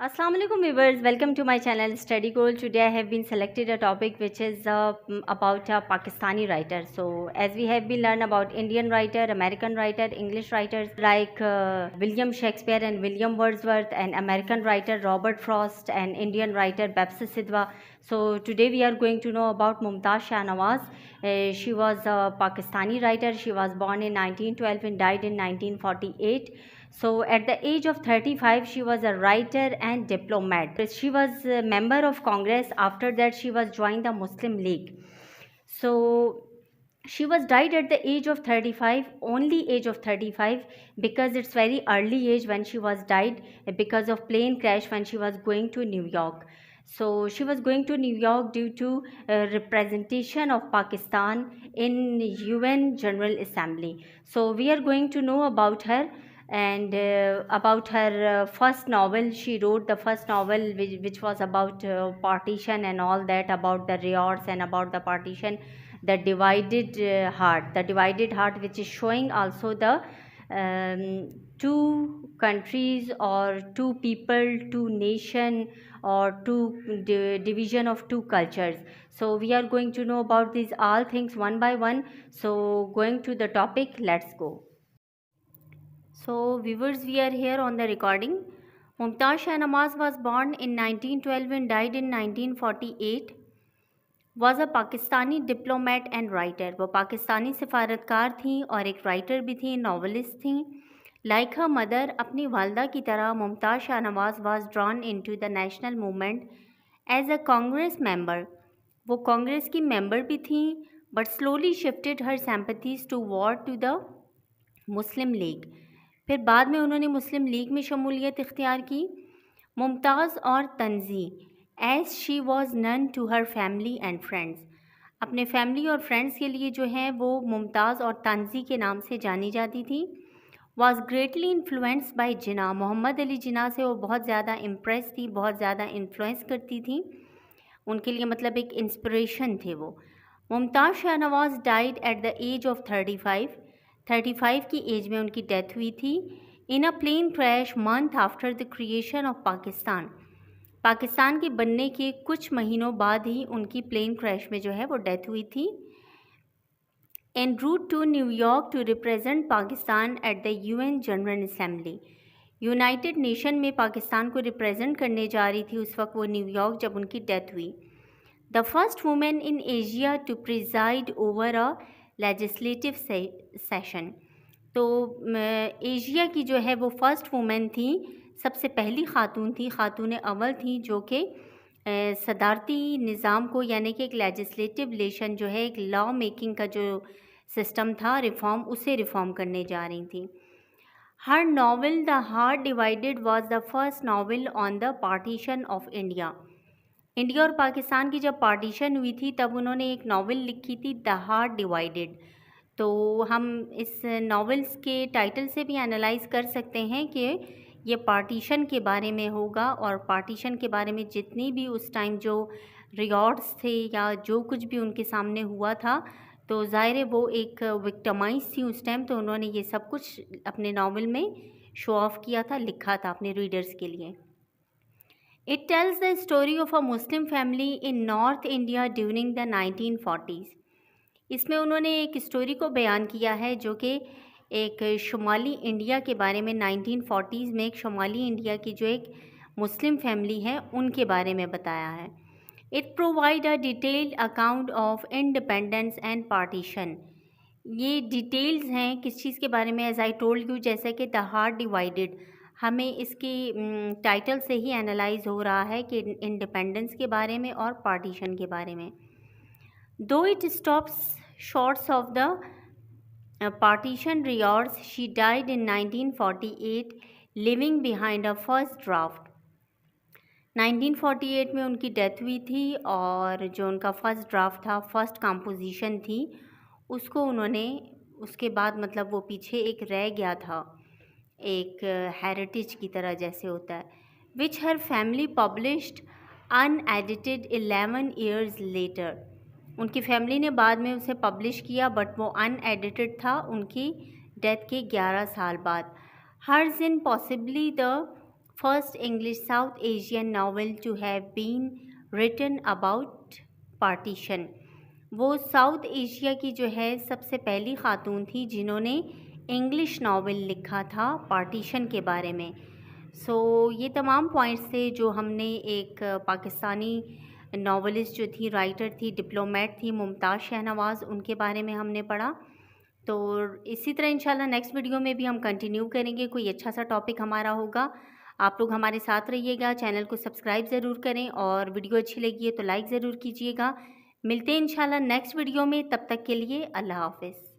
Assalamu alaikum viewers, welcome to my channel Study Goal. Today I have been selected a topic which is about a Pakistani writer. So as we have been learn about Indian writer, American writer, English writers like William Shakespeare and William Wordsworth, and American writer Robert Frost and Indian writer Bapsi Sidhwa. So today we are going to know about Mumtaz Shahnawaz. She was a Pakistani writer. She was born in 1912 and died in 1948. So at the age of 35, she was a writer and diplomat. She was a member of Congress. After that, she was joined the Muslim League. So she was died at the age of 35, only age of 35, because it's very early age when she was died because of plane crash when she was going to New York. So she was going to New York due to representation of Pakistan in UN General Assembly. So we are going to know about her and about her first novel. She wrote the first novel which was about partition and all that, about the riots and about the partition, the divided heart, which is showing also the two countries or two people, two nation, or two division of two cultures. So we are going to know about these all things one by one. So going to the topic, let's go. So viewers, we are here on the recording. Mumtaz Shahnawaz was born in 1912 and died in 1948. Was a Pakistani diplomat and writer. वो पाकिस्तानी सिफारतकार थी और एक writer भी थी, novelist थी. Like her mother, अपनी वालदा की तरह Mumtaz Shahnawaz was drawn into the national movement as a Congress member. वो कांग्रेस की मेंबर भी थी, but slowly shifted her sympathies toward to the Muslim League. फिर बाद में उन्होंने मुस्लिम लीग में शमूलियत इख्तियार की. मुमताज़ और तंजी, as she was known to her family and friends. अपने फैमिली और फ्रेंड्स के लिए जो है वो मुमताज़ और तंजी के नाम से जानी जाती थी. वॉज ग्रेटली इन्फ्लुएंस्ड बाई जिना. मोहम्मद अली जिना से वो बहुत ज़्यादा इम्प्रेस थी, बहुत ज़्यादा इन्फ्लुएंस करती थी. उनके लिए मतलब एक इंस्पिरेशन थे वो. Mumtaz Shahnawaz died at the age of 35 की एज में उनकी डेथ हुई थी. In a plane crash month after the creation of Pakistan. Pakistan के बनने के कुछ महीनों बाद ही उनकी प्लेन क्रैश में जो है वो डेथ हुई थी. En route to New York to represent Pakistan at the UN general assembly. United nation में पाकिस्तान को रिप्रेजेंट करने जा रही थी उस वक्त वो न्यूयॉर्क, जब उनकी डेथ हुई. The first women in Asia to preside over a legislative session. तो एशिया की जो है वो फर्स्ट वुमेन थी, सबसे पहली खातून थी, खातून अव्वल थी जो कि सदारती निज़ाम को, यानी कि एक लेजिस्लेटिव लेशन जो है, एक लॉ मेकिंग का जो सिस्टम था रिफ़ॉर्म, उसे रिफ़ॉर्म करने जा रही थी. Her novel the heart divided was the first novel on the partition of India. India और पाकिस्तान की जब पार्टीशन हुई थी तब उन्होंने एक नावल लिखी थी, द हार्ट डिवाइडेड. तो हम इस नावल्स के टाइटल से भी एनालाइज कर सकते हैं कि ये पार्टीशन के बारे में होगा, और पार्टीशन के बारे में जितनी भी उस टाइम जो रियॉट्स थे या जो कुछ भी उनके सामने हुआ था, तो ज़ाहिर है वो एक विक्टिमाइज थी उस टाइम, तो उन्होंने ये सब कुछ अपने नावल में शो ऑफ किया था, लिखा था अपने रीडर्स के लिए. It tells the story of a Muslim family in north India during the 1940s. इसमें उन्होंने एक स्टोरी को बयान किया है जो कि एक शुमाली इंडिया के बारे में, 1940s में एक शुमाली इंडिया की जो एक मुस्लिम फैमिली है उनके बारे में बताया है. It provide a detailed account of independence and partition. ये डिटेल्स हैं किस चीज़ के बारे में, एज आई टोल्ड यू, जैसे कि द हार्ट डिवाइडेड, हमें इसकी टाइटल से ही एनालाइज हो रहा है कि इंडिपेंडेंस के बारे में और पार्टीशन के बारे में. दो it stops shorts of the partition riots, she died in 1948 living behind a first draft. 1948 में उनकी डेथ हुई थी, और जो उनका फर्स्ट ड्राफ्ट था, फर्स्ट कंपोजिशन थी, उसको उन्होंने उसके बाद मतलब वो पीछे एक रह गया था, एक हेरिटेज की तरह जैसे होता है, which her family published unedited 11 years later. उनकी फैमिली ने बाद में उसे पब्लिश किया, बट वो अनएडिटेड था उनकी डेथ के 11 साल बाद. Hers in possibly the first English South Asian novel to have been written about partition. وہ ساؤتھ ایشیا کی جو ہے سب سے پہلی خاتون تھی جنہوں نے انگلش ناول لکھا تھا پارٹیشن کے بارے میں. سو یہ تمام پوائنٹس تھے جو ہم نے ایک پاکستانی ناولسٹ جو تھی، رائٹر تھی، ڈپلومیٹ تھی، ممتاز شہنواز، ان کے بارے میں ہم نے پڑھا. تو اسی طرح انشاءاللہ نیکسٹ ویڈیو میں بھی ہم کنٹینیو کریں گے، کوئی اچھا سا ٹاپک ہمارا ہوگا. آپ لوگ ہمارے ساتھ رہیے گا، چینل کو سبسکرائب ضرور کریں، اور ویڈیو اچھی لگی ہے تو لائک ضرور کیجیے گا. ملتے ہیں انشاءاللہ نیکسٹ ویڈیو میں، تب تک کے لیے اللہ حافظ.